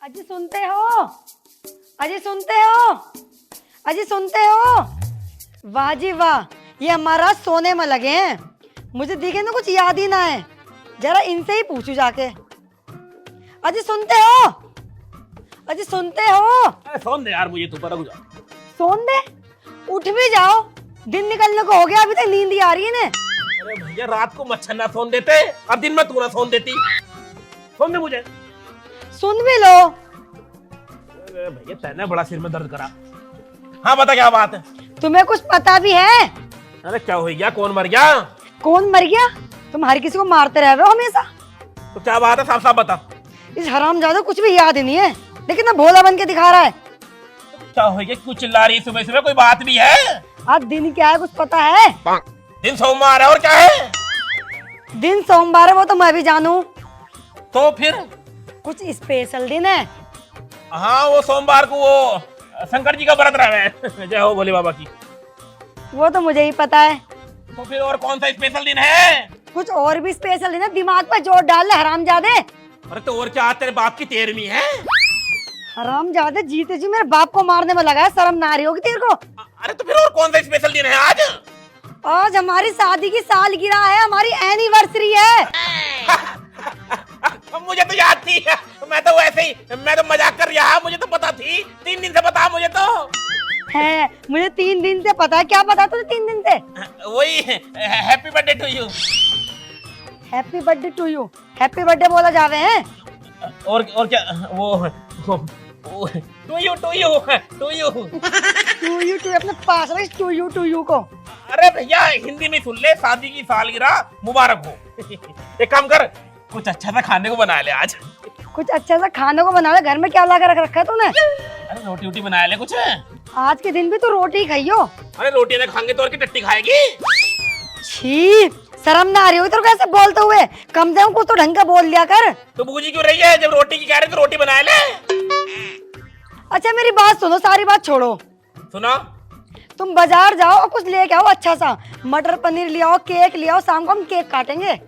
अजी सुनते हो? अजी सुनते हो? अजी सुनते हो? वाह जी वाह, ये हमारा सोने में लगे हैं। मुझे दिखे ना कुछ याद ही ना है, जरा इनसे ही पूछू जाके। अजी सुनते हो? अजी सुनते हो? सोन दे यार मुझे, तू पर रुक जा। सोन दे? उठ भी जाओ, दिन निकलने को हो गया, अभी तक नींद ही आ रही है ने। अरे भैया रात को मच्छर ना सोन देते, अब दिन में तू ना सोन देती। सोन दे मुझे। सुन भी लो। अरे भैया तेने बड़ा सिर में दर्द करा। हाँ बता क्या बात है? तुम्हें कुछ पता भी है? अरे क्या हो गया, कौन मर गया? कौन मर गया? तुम हर किसी को मारते रह रहे हो हमेशा। तो क्या बात है, साफ साफ बता। इस हरामजादा कुछ भी याद ही नहीं है, लेकिन ना भोला बन के दिखा रहा है। क्या हो गया, क्यों चिल्ला रही है सुबह सुबह? कोई बात भी है? आज दिन क्या है कुछ पता है? दिन सोमवार है और क्या है? दिन सोमवार है वो तो मैं भी जानू। तो फिर कुछ स्पेशल दिन है। हाँ वो सोमवार को वो शंकर जी का व्रत रहा है। जय हो भोले बाबा की। वो तो मुझे ही पता है। तो फिर और कौन सा स्पेशल दिन है? कुछ और भी स्पेशल दिन है, दिमाग पे जोर डाल ले हरामजादे। अरे तो और क्या, तेरे बाप की 13वीं है? हरामजादे जीते जी मेरे बाप को मारने में लगा है, शर्म ना आ रही होगी तेरे को? अरे तो फिर और कौन सा स्पेशल दिन है आज? आज हमारी शादी की सालगिरह है, हमारी एनिवर्सरी है। मुझे तो याद थी, मैं तो वैसे ही, मैं तो मजाक कर रहा, मुझे तो पता थी। 3 दिन से पता मुझे तो है। मुझे 3 दिन से पता है। क्या पता तुझे 3 दिन से? वही happy birthday to you. Happy birthday to you. Happy birthday बोला जावे हैं। और क्या वो to you to you to you to you to अपने पास रख, टू यू को। अरे भैया हिंदी में सुन ले, शादी की सालगिरह मुबारक हो। एक काम कर, कुछ अच्छा सा खाने को बना ले आज। कुछ अच्छा सा खाने को बना ले। घर में क्या ला कर रख रखा है तूने? अरे रोटी वोटी बना ले कुछ। आज के दिन भी तू रोटी ही खाइयो। अरे रोटी ना खाएंगे तो और की टट्टी खाएगी? छी, शर्म ना आ रही होगी तेरे को ऐसे बोलते हुए? कम से कम कुछ तो ढंग का बोल लिया कर। तो बूजी क्यों रही है? जब रोटी की कह रहे तो रोटी बना ले। अच्छा मेरी बात सुनो, सारी बात छोड़ो। सुना? तुम बाजार जाओ और कुछ लेके आओ अच्छा सा। मटर पनीर ले आओ, केक ले आओ, शाम को हम केक काटेंगे।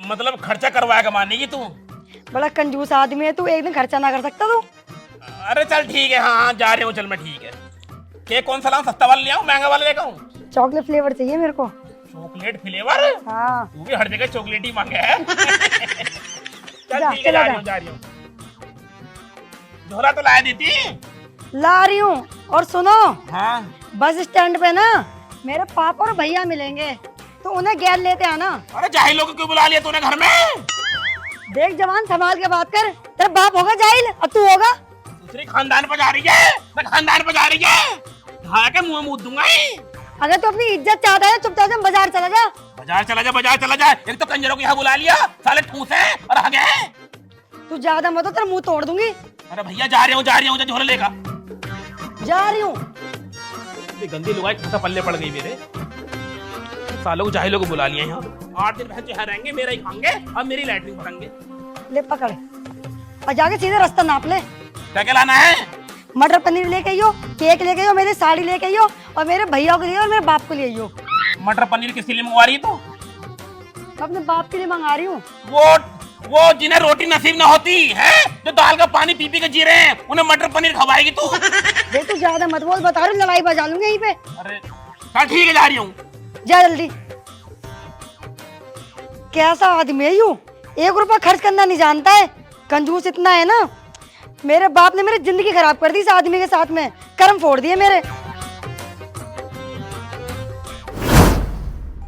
मतलब खर्चा करवाएगा माने की तू? बड़ा कंजूस आदमी है तू, एक दिन खर्चा ना कर सकता तू? अरे चल ठीक है, हाँ जा रहे हो, चल मैं ठीक है। केक कौन सा लाऊं, सस्ता वाला ले आऊं महंगा वाला लेकर आऊं? चॉकलेट फ्लेवर चाहिए मेरे को। Chocolate flavour? हाँ। तू भी हर जगह चॉकलेट ही मांगे है। चल जा, ठीक है, जा रही हूँ। झोला तो लाया देती। ला रही हूँ। और सुनो, हाँ बस स्टैंड पे ना मेरे पापा और भैया मिलेंगे, तो उन्हें गैर लेते आना। अरे जाहिलों को क्यों बुला लिया तूने घर में? देख जवान, संभाल के बात कर। तेरा बाप होगा जाहिल, अब तू होगा। दूसरी खानदान पर जा रही है, मैं खानदान पर जा रही है, ढा के मुंह मूद दूंगा ही। अगर तू अपनी इज्जत चाहता है चुपचाप से बाजार चला जा। बाजार चला जा, बाजार चला जा। एक तो कंजरों को यहाँ बुला लिया, साले ठूस है और आ गए। तू ज्यादा मत हो, तेरा मुंह तोड़ दूंगी। अरे भैया जा रही हूँ, झोला लेकर जा रही हूँ। गंदी लुगाई खाता पल्ले पड़ गई मेरे। सालों को जाहिलों को बुला लिया यहाँ। 8 दिन भैंस यहाँ रहेंगे, मेरा ही खाएंगे और मेरी लैटरिन भरेंगे। ले पकड़ और जाके सीधे रास्ता नाप ले। क्या क्या लाना है? मटर पनीर लेके आइयो, केक लेके आइयो, मेरी साड़ी लेके आइयो, और मेरे भैया के लिए और मेरे बाप के लिए आइयो। मटर पनीर किसके लिए मंगवा रही है तू? मैं अपने बाप के लिए मंगा रही हूँ। वो जिन्हें रोटी नसीब ना होती है, जो दाल का पानी पी पी के जी रहे हैं, उन्हें मटर पनीर खवाएगी तू? देख तू ज्यादा मत बोल, बता रही हूँ लड़ाई बजा लूंगी यहीं पे। अरे चल ठीक है, जा रही हूँ। जा जल्दी। कैसा आदमी है यूं, 1 रुपया खर्च करना नहीं जानता है। कंजूस इतना है ना, मेरे बाप ने मेरी जिंदगी खराब कर दी इस आदमी के साथ में, कर्म फोड़ दिए मेरे।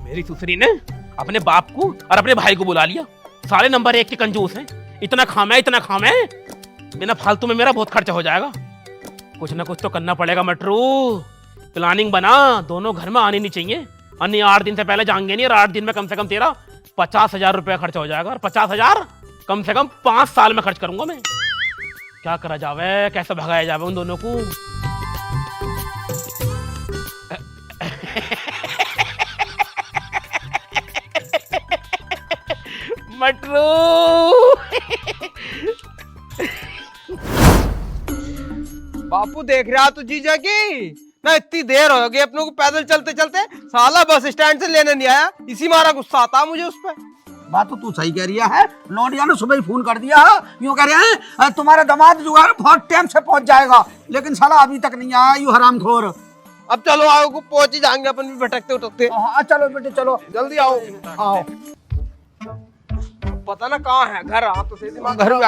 मेरी सुसरी ने अपने बाप को और अपने भाई को बुला लिया। सारे नंबर 1 के कंजूस हैं। इतना खामे बिना फालतू में मेरा बहुत खर्चा हो जाएगा। कुछ ना कुछ तो करना पड़ेगा मटरू। प्लानिंग बना, दोनों घर में आने नहीं चाहिए। अन्य 8 दिन से पहले जाएंगे नहीं, और 8 दिन में कम से कम तेरा 50,000 रुपया खर्चा हो जाएगा। और 50,000 कम से कम 5 साल में खर्च करूंगा मैं। क्या करा जावे, कैसे भगाया जावे उन दोनों को? मटरू बापू देख रहा तू जीजा की ना, इतनी देर हो गई अपनों को पैदल चलते चलते, साला बस स्टैंड से लेने नहीं आया। इसी मारा गुस्सा आता मुझे उस पर। बात तो तू सही कह रही है। लौंडिया ने सुबह ही फोन कर दिया, यूं कह रहे हैं तुम्हारा दामाद जो है बहुत टाइम से पहुंच जाएगा, लेकिन साला अभी तक नहीं आया, यू हरामखोर। अब चलो आओ को पहुंच ही जाएंगे अपन भी भटकते उठकते। हाँ चलो बेटे चलो, जल्दी आओ। आओ पता ना कहाँ है घर, आ तो सही दिमाग। घर में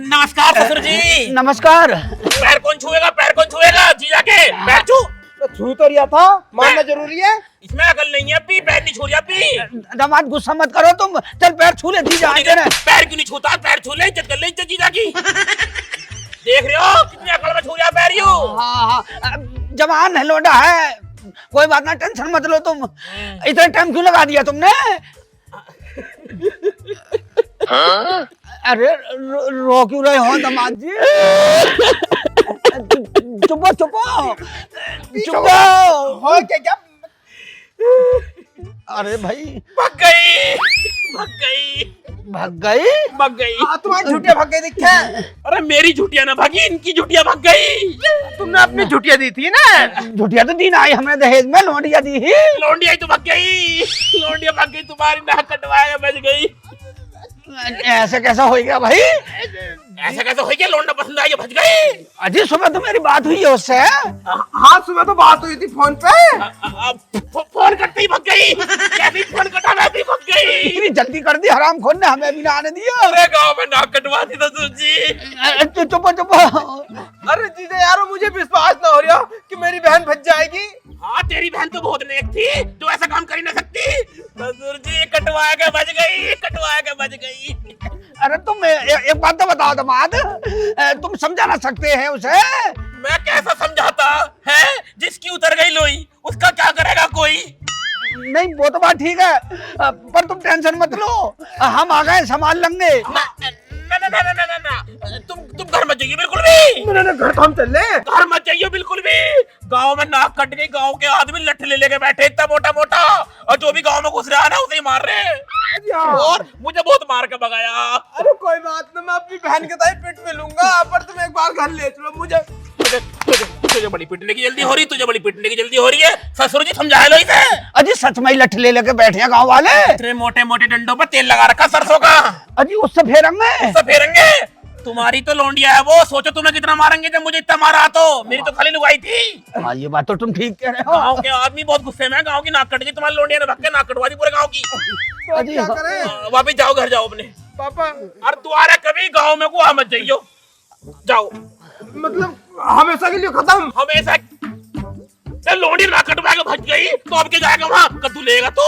नमस्कार ससुर जी। नमस्कार। पैर कौन छुएगा, पैर कौन छुएगा? जीजा के पैर छू। तो छू तो रिया था, मानना जरूरी है। इसमें अकल नहीं है अभी, पैर नहीं छू रही अभी। दामाद गुस्सा मत करो तुम, चल पैर छू ले जीजा आएंगे ना। पैर क्यों नहीं छूता? पैर छू ले, इज्जत कर ले इज्जत जीजा की। देख रहे हो कितनी अकल में छू रहा पैर यू। हाँ जवान है, लोडा है, कोई बात ना, टेंशन मत लो तुम। इतना टाइम क्यों लगा दिया तुमने? अरे रो क्यों रहे हो दामाद जी? चुपो चुपो चुपो। हो क्या? अरे भाई भाग गई, भाग गई, भाग गई। भाग गई। तुम्हारी झूठिया भाग गई दिखे। अरे मेरी झुटिया ना भागी, इनकी झुटिया भाग गई। तुमने अपनी झूठिया दी थी ना। झुटिया तो दिन आई हमने दहेज में, लौंडिया दी ही। लौंडिया ही तो भाग गई, लौंडिया भाग गई, तुम्हारी नाक कटवाया बच गई। ऐसे कैसा हो गया भाई? ऐसा कैसे हो गया? लौंडा पसंद आई भज गई। अजी सुबह तो मेरी बात हुई है उससे। हाँ सुबह तो बात हुई थी फोन पे। फोन करते ही भाग गई। कैसे फोन कटा वैसे ही भाग गई। इतनी जल्दी कर दी हरामखोर ने, हमें भी ना आने दिया। अरे गाँव में नाक कटवा दी ससुर जी। चुपो चुपो। अरे जीजा यार मुझे विश्वास ना हो रहा कि मेरी बहन भज जाएगी। हाँ तेरी बहन तो बहुत नेक थी, जो ऐसा काम कर ही ना सकती। ससुर जी कटवा के बच गई, कटवा के बच गई। अरे तुम एक बात तो बताओ दामाद, तुम समझा ना सकते हैं उसे? मैं कैसा समझाता है? जिसकी उतर गई लोई उसका क्या करेगा कोई? नहीं वो तो बात ठीक है, पर तुम टेंशन मत लो, हम आ गए संभाल लेंगे। ना ना ना ना ना ना ना, तुम घर मत जाइए बिल्कुल भी। मैंने घर तो हम चल ले। घर मत जाइए बिल्कुल भी। गांव में नाक कट गई, गांव के आदमी लठ ले लेके बैठे इतना मोटा मोटा, और जो भी गांव में घुस रहा है ना उसे ही मार रहे हैं। और मुझे बहुत मार के भगाया। अरे कोई बात नहीं, मैं अपनी बहन के ताई पिट पे लूंगा, पर तुम एक बार घर ले चलो मुझे। तुझे बड़ी पिटने की जल्दी हो रही, तुझे बड़ी पिटने की जल्दी हो रही है। ससुर जी समझा लो इसे। अजी सच में ही लठ ले लेके बैठे हैं गाँव वाले। इतने मोटे मोटे डंडों पर तेल लगा रखा सरसों का। अजी उससे फेरेंगे। सब फेरेंगे। तुम्हारी तो लौंडिया है वो, सोचो तुम्हें कितना मारेंगे जब मुझे इतना मारा। तो मेरी तो खाली लुगाई थी। हाँ ये बात तो तुम ठीक कह रहे हो। गांव के आदमी बहुत गुस्से में है, गांव की नाक कट गई, तुम्हारी लौंडिया ने भग के नाक कटवा दी पूरे गांव की। तो अब अजी, क्या करें वापिस जाओ, घर जाओ अपने। पापा? और दोबारा कभी गांव में को मत जाइयो, जाओ। मतलब हमेशा के लिए खत्म? हमेशा लोंडी नाक कटवा के भज गई तो अब क्या जाएगा वहाँ? कद्दू लेगा तो।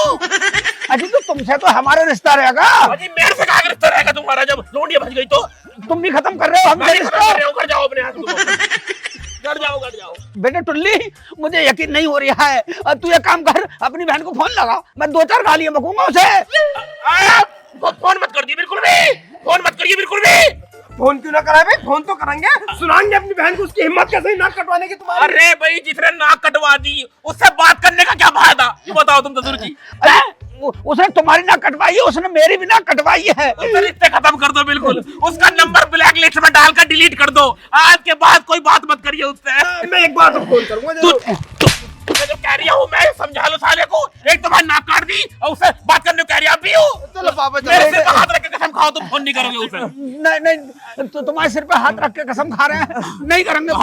अजी तो तुमसे तो हमारा रिश्ता रहेगा। अजी मेरे से क्या रिश्ता रहेगा तुम्हारा जब लोंडिया भज गई तो? तुम भी खत्म कर रहे हो, हम मैं नहीं खत्म कर रिश्ता। रहा हूँ, घर जाओ अपने हाथ घर जाओ, घर जाओ। बेटे टुल्ली, मुझे यकीन नहीं हो रहा है, तू एक काम कर, अपनी बहन को फोन लगा, मैं 2-4 गालियां बकूंगा उसे। फोन मत कर दिए बिल्कुल भी, फोन मत करिए बिल्कुल भी। फोन क्यों ना कराए भाई? फोन तो करेंगे, सुनाएंगे अपनी बहन को उसकी हिम्मत कैसे नाक कटवाने की तुम्हारी। अरे भाई जिसने नाक कटवा दी उससे बात करने का क्या फायदा, ये बताओ तुम ससुर जी। उसने तुम्हारी ना कटवाई है, उसने मेरी भी ना कटवाई है। उससे रिश्ते खत्म कर दो बिल्कुल, उसका नंबर ब्लैक लिस्ट में डालकर डिलीट कर दो। आज के बाद कोई बात मत करिए उससे। मैं एक बार तो फोन करूंगा जरूर। मैं जो कह रही हूँ मैं समझा लो साले को, एक तुम्हारी नाक काट दी और उससे बात करने को कह रही आप भी हो। चलो पापा मेरे चलो। सिर पे हाथ रख के कसम खाओ तुम फोन नहीं करोगे उसे। नहीं नहीं, तो तुम्हारे सिर पे हाथ रख के कसम खा रहे हैं, नहीं करेंगे।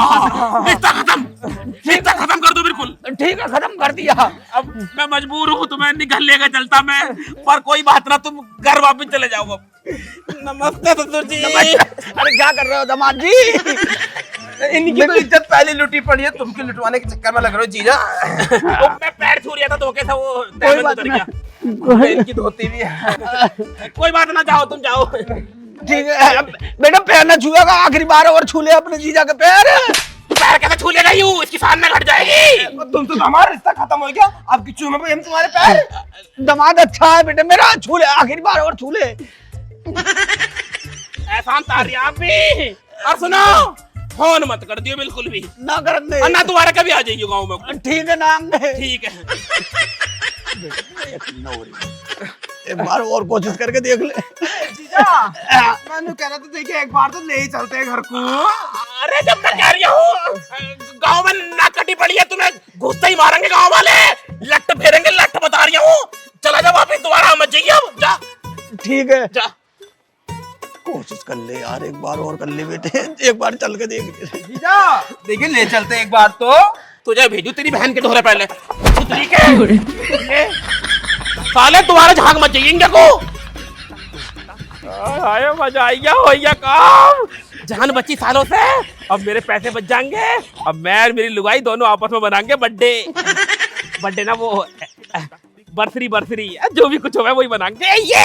रिश्ता खत्म कर दो बिल्कुल। ठीक है खत्म कर दिया। अब मैं मजबूर हूँ तुम्हें निकल लेकर चलता मैं, पर कोई बात ना, तुम घर वापस चले जाओ अब। नमस्ते ससुर जी। अरे क्या कर रहे हो दामाद जी? इनकी तो इज्जत पहले लुटी पड़ी है, तुमकी लुटवाने के चक्कर में लग रहे हो जीजा। तो मैं पैर छू रहा था धोखे से, वो कोई डायमंड बात उतर नहीं। गया। इनकी धोती भी है। कोई बात ना, जाओ तुम जाओ। ठीक है बेटा, पैर ना छुएगा, आखिरी बार और छू ले अपने जीजा के पैर। पैर कैसे छू लेगा यूं, इसकी शान में घट जाएगी। तुम तो हमारा रिश्ता खत्म हो गया, अब की चूमे पे हम तुम्हारे पैर। दामाद अच्छा है बेटे मेरा, छू ले आखिरी बार और छू ले। एहसान तार आप भी। और सुनो, फोन मत कर दियो बिल्कुल भी, ना कर दे। और ना दोबारा कभी आ जाइए गाँव में। ठीक है नाम दे। ठीक है। एक बार और कोशिश करके देख ले। जीजा मैंने कहना तो देखिए, एक बार तो ले ही चलते हैं घर को। अरे जब मैं कह रही हूँ गाँव में नाक कटी पड़ी है, तुम्हें घुसते ही मारेंगे गाँव वाले, लट फेरेंगे, लट बता रही हूँ। ठीक है। जा। कोशिश कर ले यार, एक बार और कर ले बेटे, एक बार चल के देख। जीजा देखिए ले चलते एक बार तो। तुझे भेजू तेरी बहन के ढोरे पहले सुतरी के ये, साले तुम्हारे झाग मच जाएंगे क्या को। आया मजा आइया होइया काम, जान बची सालों से, अब मेरे पैसे बच जाएंगे, अब मैं और मेरी लुगाई दोनों आपस में बनाएंगे बर्थडे ना वो बर्थरी जो भी कुछ हो वही बनाएंगे ये।